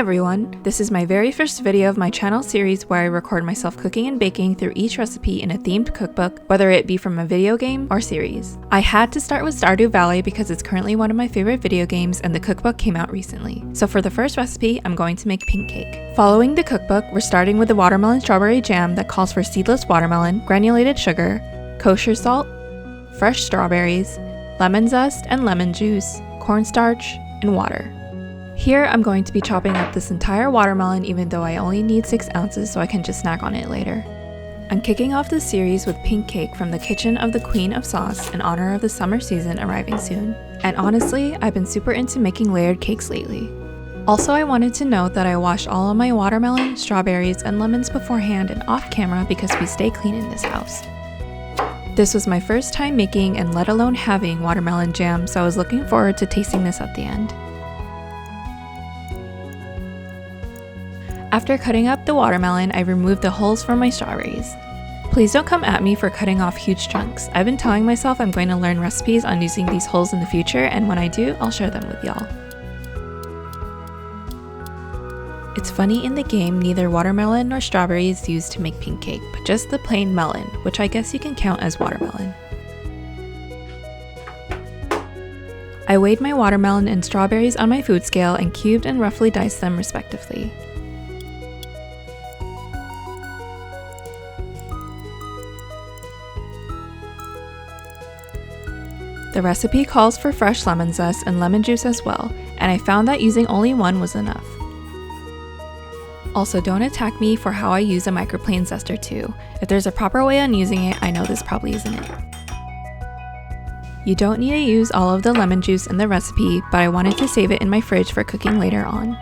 everyone! This is my very first video of my channel series where I record myself cooking and baking through each recipe in a themed cookbook, whether it be from a video game or series. I had to start with Stardew Valley because it's currently one of my favorite video games and the cookbook came out recently. So for the first recipe, I'm going to make pink cake. Following the cookbook, we're starting with the watermelon strawberry jam that calls for seedless watermelon, granulated sugar, kosher salt, fresh strawberries, lemon zest and lemon juice, cornstarch, and water. Here I'm going to be chopping up this entire watermelon even though I only need 6 ounces so I can just snack on it later. I'm kicking off this series with pink cake from the kitchen of the Queen of Sauce in honor of the summer season arriving soon. And honestly, I've been super into making layered cakes lately. Also, I wanted to note that I washed all of my watermelon, strawberries, and lemons beforehand and off camera because we stay clean in this house. This was my first time making and let alone having watermelon jam, so I was looking forward to tasting this at the end. After cutting up the watermelon, I removed the holes from my strawberries. Please don't come at me for cutting off huge chunks. I've been telling myself I'm going to learn recipes on using these holes in the future, and when I do, I'll share them with y'all. It's funny, in the game, neither watermelon nor strawberry is used to make pink cake, but just the plain melon, which I guess you can count as watermelon. I weighed my watermelon and strawberries on my food scale and cubed and roughly diced them respectively. The recipe calls for fresh lemon zest and lemon juice as well, and I found that using only one was enough. Also, don't attack me for how I use a microplane zester too. If there's a proper way on using it, I know this probably isn't it. You don't need to use all of the lemon juice in the recipe, but I wanted to save it in my fridge for cooking later on.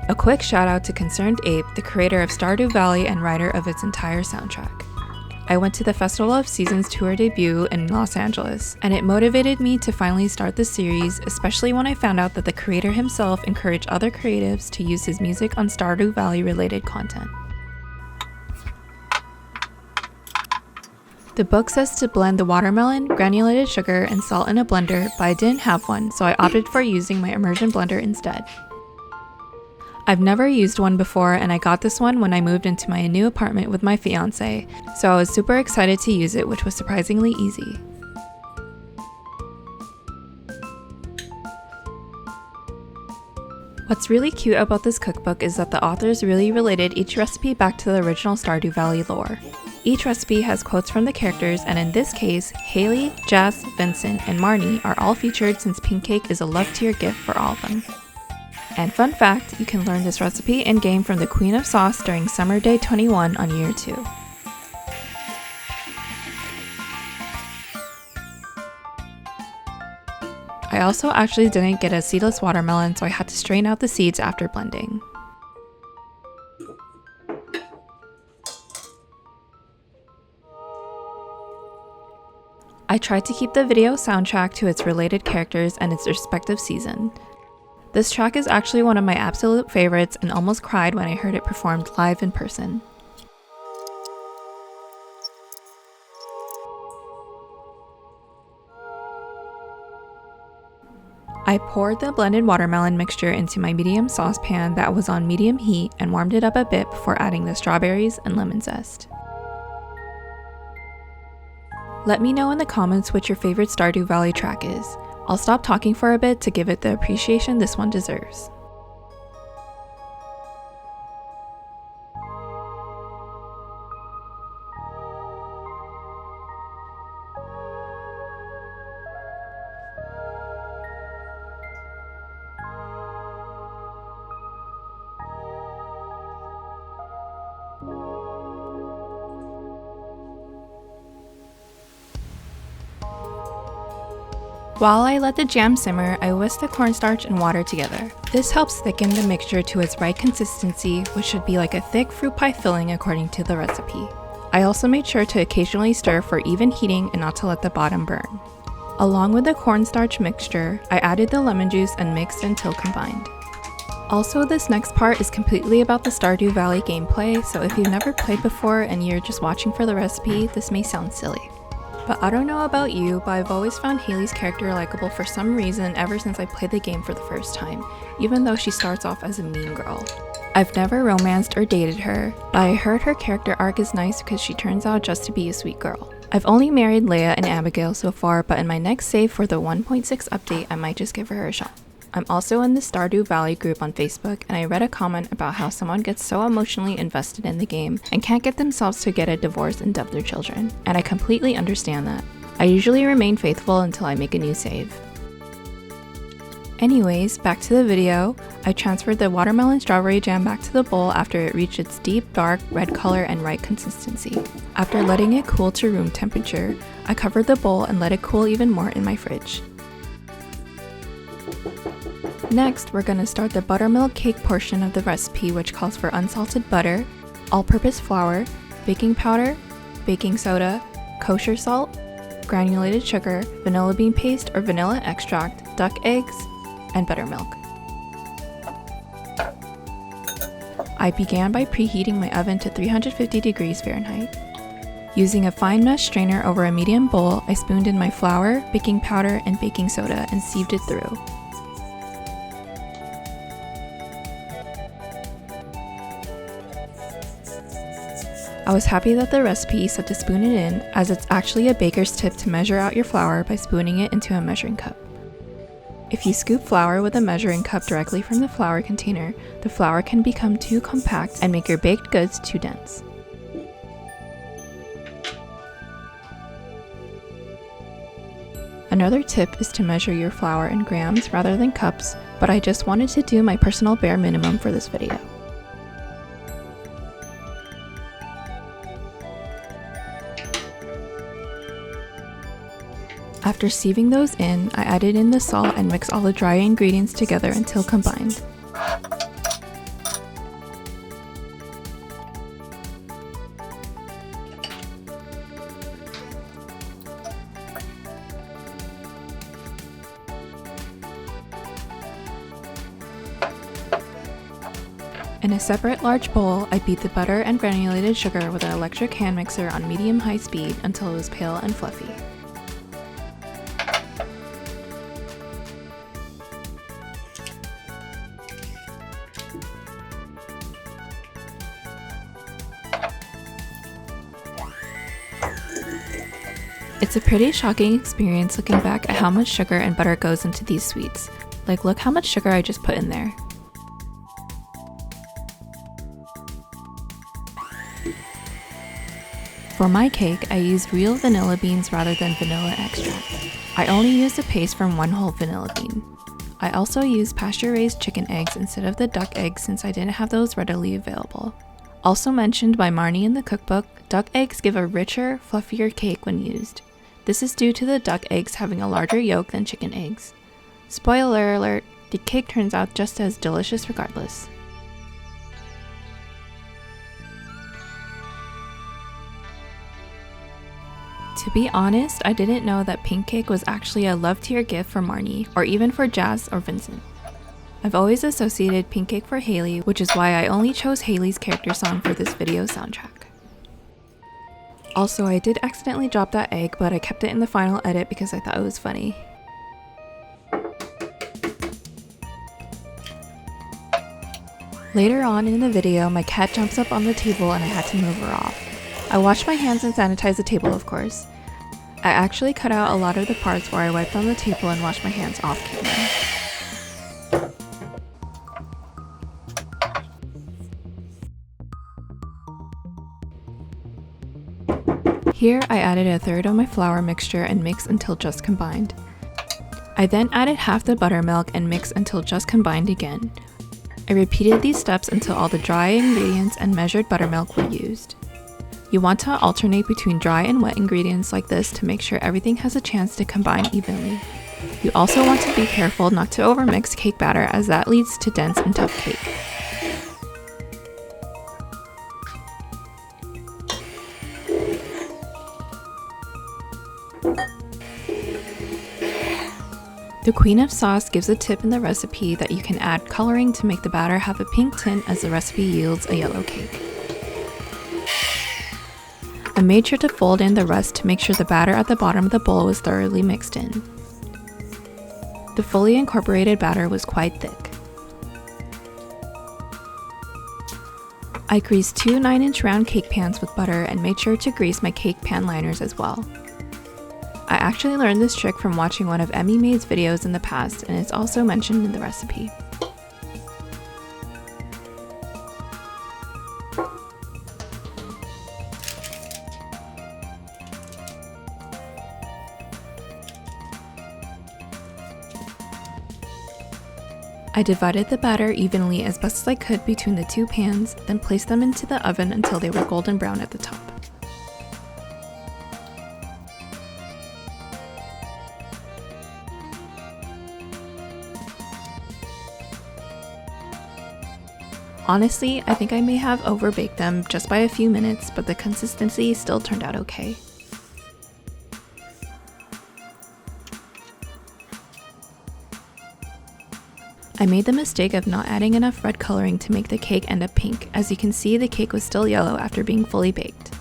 A quick shout out to Concerned Ape, the creator of Stardew Valley and writer of its entire soundtrack. I went to the Festival of Seasons tour debut in Los Angeles, and it motivated me to finally start the series, especially when I found out that the creator himself encouraged other creatives to use his music on Stardew Valley related content. The book says to blend the watermelon, granulated sugar, and salt in a blender, but I didn't have one, so I opted for using my immersion blender instead. I've never used one before, and I got this one when I moved into my new apartment with my fiance, so I was super excited to use it, which was surprisingly easy. What's really cute about this cookbook is that the authors really related each recipe back to the original Stardew Valley lore. Each recipe has quotes from the characters, and in this case, Haley, Jess, Vincent, and Marnie are all featured since pink cake is a love tier gift for all of them. And fun fact, you can learn this recipe in-game from the Queen of Sauce during Summer Day 21 on Year 2. I also actually didn't get a seedless watermelon, so I had to strain out the seeds after blending. I tried to keep the video soundtrack to its related characters and its respective season. This track is actually one of my absolute favorites and almost cried when I heard it performed live in person. I poured the blended watermelon mixture into my medium saucepan that was on medium heat and warmed it up a bit before adding the strawberries and lemon zest. Let me know in the comments what your favorite Stardew Valley track is. I'll stop talking for a bit to give it the appreciation this one deserves. While I let the jam simmer, I whisked the cornstarch and water together. This helps thicken the mixture to its right consistency, which should be like a thick fruit pie filling according to the recipe. I also made sure to occasionally stir for even heating and not to let the bottom burn. Along with the cornstarch mixture, I added the lemon juice and mixed until combined. Also, this next part is completely about the Stardew Valley gameplay, so if you've never played before and you're just watching for the recipe, this may sound silly. But I don't know about you, but I've always found Haley's character likable for some reason ever since I played the game for the first time, even though she starts off as a mean girl. I've never romanced or dated her, but I heard her character arc is nice because she turns out just to be a sweet girl. I've only married Leia and Abigail so far, but in my next save for the 1.6 update, I might just give her a shot. I'm also in the Stardew Valley group on Facebook, and I read a comment about how someone gets so emotionally invested in the game and can't get themselves to get a divorce and dub their children, and I completely understand that. I usually remain faithful until I make a new save. Anyways, back to the video. I transferred the watermelon strawberry jam back to the bowl after it reached its deep, dark red color and right consistency. After letting it cool to room temperature, I covered the bowl and let it cool even more in my fridge. Next, we're going to start the buttermilk cake portion of the recipe, which calls for unsalted butter, all-purpose flour, baking powder, baking soda, kosher salt, granulated sugar, vanilla bean paste or vanilla extract, duck eggs, and buttermilk. I began by preheating my oven to 350 degrees Fahrenheit. Using a fine mesh strainer over a medium bowl, I spooned in my flour, baking powder, and baking soda and sieved it through. I was happy that the recipe said to spoon it in, as it's actually a baker's tip to measure out your flour by spooning it into a measuring cup. If you scoop flour with a measuring cup directly from the flour container, the flour can become too compact and make your baked goods too dense. Another tip is to measure your flour in grams rather than cups, but I just wanted to do my personal bare minimum for this video. After sieving those in, I added in the salt and mixed all the dry ingredients together until combined. In a separate large bowl, I beat the butter and granulated sugar with an electric hand mixer on medium-high speed until it was pale and fluffy. It's a pretty shocking experience looking back at how much sugar and butter goes into these sweets. Like, look how much sugar I just put in there. For my cake, I used real vanilla beans rather than vanilla extract. I only used a paste from one whole vanilla bean. I also used pasture-raised chicken eggs instead of the duck eggs since I didn't have those readily available. Also mentioned by Marnie in the cookbook, duck eggs give a richer, fluffier cake when used. This is due to the duck eggs having a larger yolk than chicken eggs. Spoiler alert, the cake turns out just as delicious regardless. To be honest, I didn't know that pink cake was actually a love tier gift for Marnie, or even for Jazz or Vincent. I've always associated pink cake for Haley, which is why I only chose Haley's character song for this video soundtrack. Also, I did accidentally drop that egg, but I kept it in the final edit because I thought it was funny. Later on in the video, my cat jumps up on the table and I had to move her off. I washed my hands and sanitized the table, of course. I actually cut out a lot of the parts where I wiped on the table and washed my hands off camera. Here, I added a third of my flour mixture and mixed until just combined. I then added half the buttermilk and mixed until just combined again. I repeated these steps until all the dry ingredients and measured buttermilk were used. You want to alternate between dry and wet ingredients like this to make sure everything has a chance to combine evenly. You also want to be careful not to overmix cake batter as that leads to dense and tough cake. The Queen of Sauce gives a tip in the recipe that you can add coloring to make the batter have a pink tint as the recipe yields a yellow cake. The made sure to fold in the rest to make sure the batter at the bottom of the bowl was thoroughly mixed in. The fully incorporated batter was quite thick. I greased 2 9-inch round cake pans with butter and made sure to grease my cake pan liners as well. I actually learned this trick from watching one of Emmy Mae's videos in the past, and it's also mentioned in the recipe. I divided the batter evenly as best as I could between the 2 pans, then placed them into the oven until they were golden brown at the top. Honestly, I think I may have overbaked them just by a few minutes, but the consistency still turned out okay. I made the mistake of not adding enough red coloring to make the cake end up pink. As you can see, the cake was still yellow after being fully baked.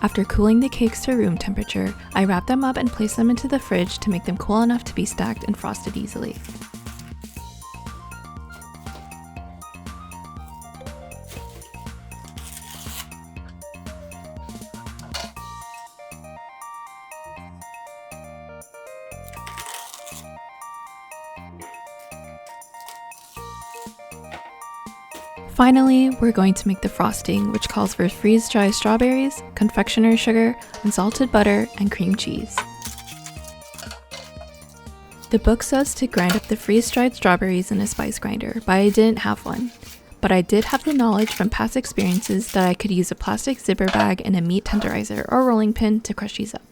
After cooling the cakes to room temperature, I wrapped them up and placed them into the fridge to make them cool enough to be stacked and frosted easily. Finally, we're going to make the frosting, which calls for freeze-dried strawberries, confectioner's sugar, unsalted butter, and cream cheese. The book says to grind up the freeze-dried strawberries in a spice grinder, but I didn't have one. But I did have the knowledge from past experiences that I could use a plastic zipper bag and a meat tenderizer or rolling pin to crush these up.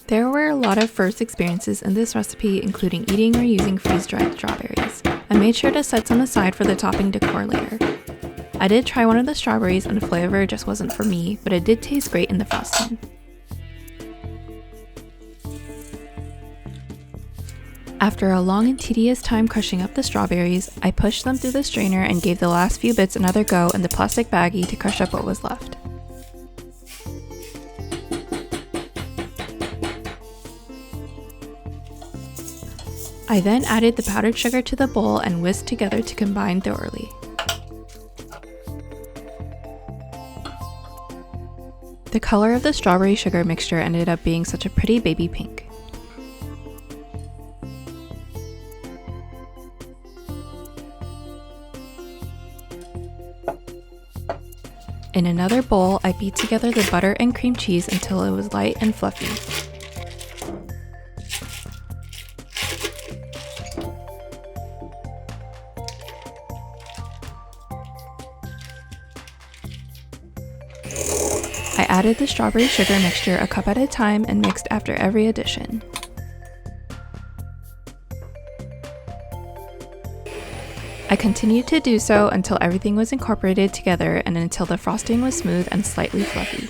There were a lot of first experiences in this recipe, including eating or using freeze-dried strawberries. I made sure to set some aside for the topping decor later. I did try one of the strawberries and the flavor just wasn't for me, but it did taste great in the frosting. After a long and tedious time crushing up the strawberries, I pushed them through the strainer and gave the last few bits another go in the plastic baggie to crush up what was left. I then added the powdered sugar to the bowl and whisked together to combine thoroughly. The color of the strawberry sugar mixture ended up being such a pretty baby pink. In another bowl, I beat together the butter and cream cheese until it was light and fluffy. I added the strawberry sugar mixture a cup at a time and mixed after every addition. I continued to do so until everything was incorporated together and until the frosting was smooth and slightly fluffy.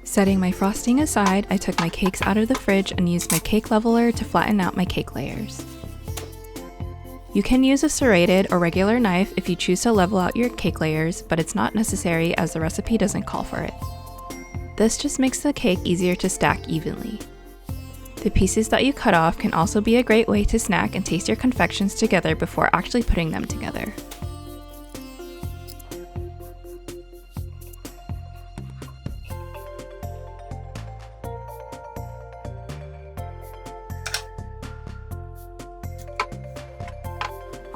Setting my frosting aside, I took my cakes out of the fridge and used my cake leveler to flatten out my cake layers. You can use a serrated or regular knife if you choose to level out your cake layers, but it's not necessary as the recipe doesn't call for it. This just makes the cake easier to stack evenly. The pieces that you cut off can also be a great way to snack and taste your confections together before actually putting them together.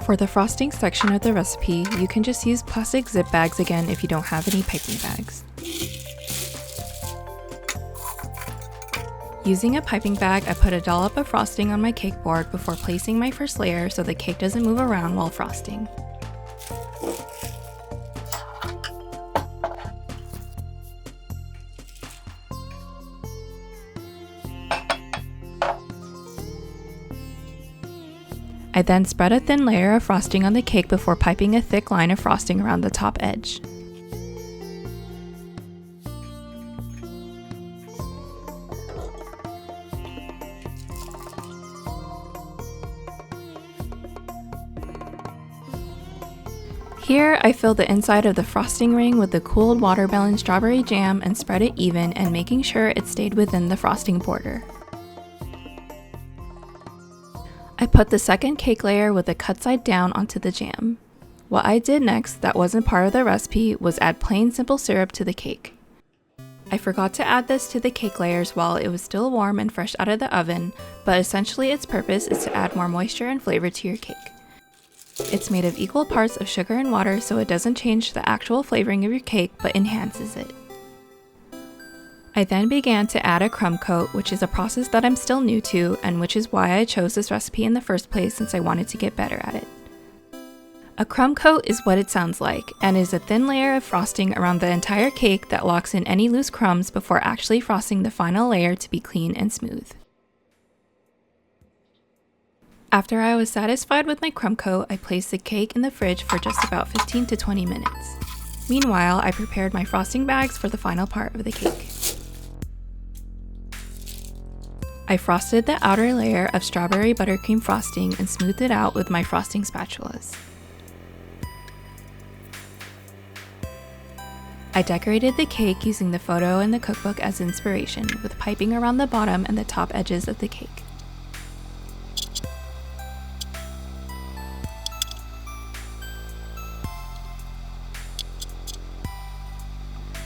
For the frosting section of the recipe, you can just use plastic zip bags again if you don't have any piping bags. Using a piping bag, I put a dollop of frosting on my cake board before placing my first layer so the cake doesn't move around while frosting. I I then spread a thin layer of frosting on the cake before piping a thick line of frosting around the top edge. Here, I filled the inside of the frosting ring with the cooled watermelon strawberry jam and spread it even and making sure it stayed within the frosting border. I put the second cake layer with the cut side down onto the jam. What I did next that wasn't part of the recipe was add plain simple syrup to the cake. I forgot to add this to the cake layers while it was still warm and fresh out of the oven, but essentially its purpose is to add more moisture and flavor to your cake. It's made of equal parts of sugar and water, so it doesn't change the actual flavoring of your cake, but enhances it. I then began to add a crumb coat, which is a process that I'm still new to, and which is why I chose this recipe in the first place since I wanted to get better at it. A crumb coat is what it sounds like, and is a thin layer of frosting around the entire cake that locks in any loose crumbs before actually frosting the final layer to be clean and smooth. After I was satisfied with my crumb coat, I placed the cake in the fridge for just about 15 to 20 minutes. Meanwhile, I prepared my frosting bags for the final part of the cake. I frosted the outer layer of strawberry buttercream frosting and smoothed it out with my frosting spatulas. I decorated the cake using the photo in the cookbook as inspiration, with piping around the bottom and the top edges of the cake.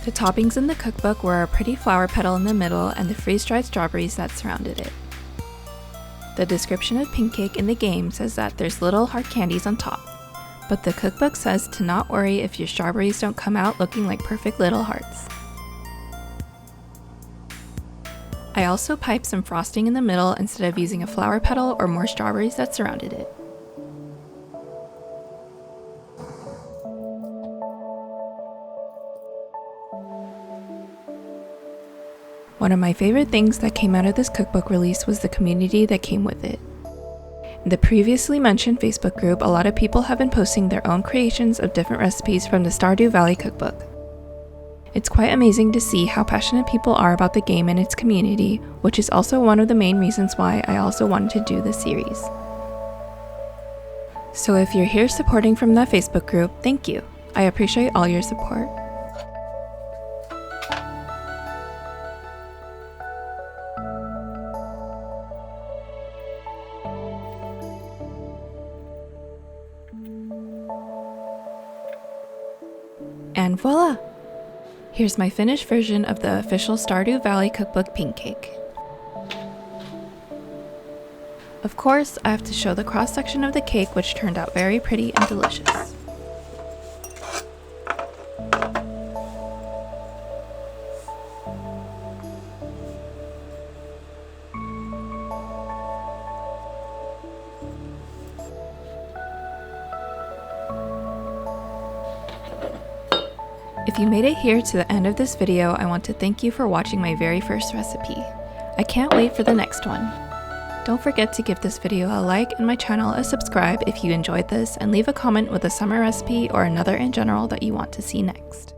The toppings in the cookbook were a pretty flower petal in the middle and the freeze-dried strawberries that surrounded it. The description of pink cake in the game says that there's little hard candies on top, but the cookbook says to not worry if your strawberries don't come out looking like perfect little hearts. I also piped some frosting in the middle instead of using a flower petal or more strawberries that surrounded it. One of my favorite things that came out of this cookbook release was the community that came with it. In the previously mentioned Facebook group, a lot of people have been posting their own creations of different recipes from the Stardew Valley cookbook. It's quite amazing to see how passionate people are about the game and its community, which is also one of the main reasons why I also wanted to do this series. So if you're here supporting from that Facebook group, thank you. I appreciate all your support. And voila! Here's my finished version of the official Stardew Valley Cookbook pink cake. Of course, I have to show the cross-section of the cake, which turned out very pretty and delicious. If you made it here to the end of this video, I want to thank you for watching my very first recipe. I can't wait for the next one. Don't forget to give this video a like and my channel a subscribe if you enjoyed this, and leave a comment with a summer recipe or another in general that you want to see next.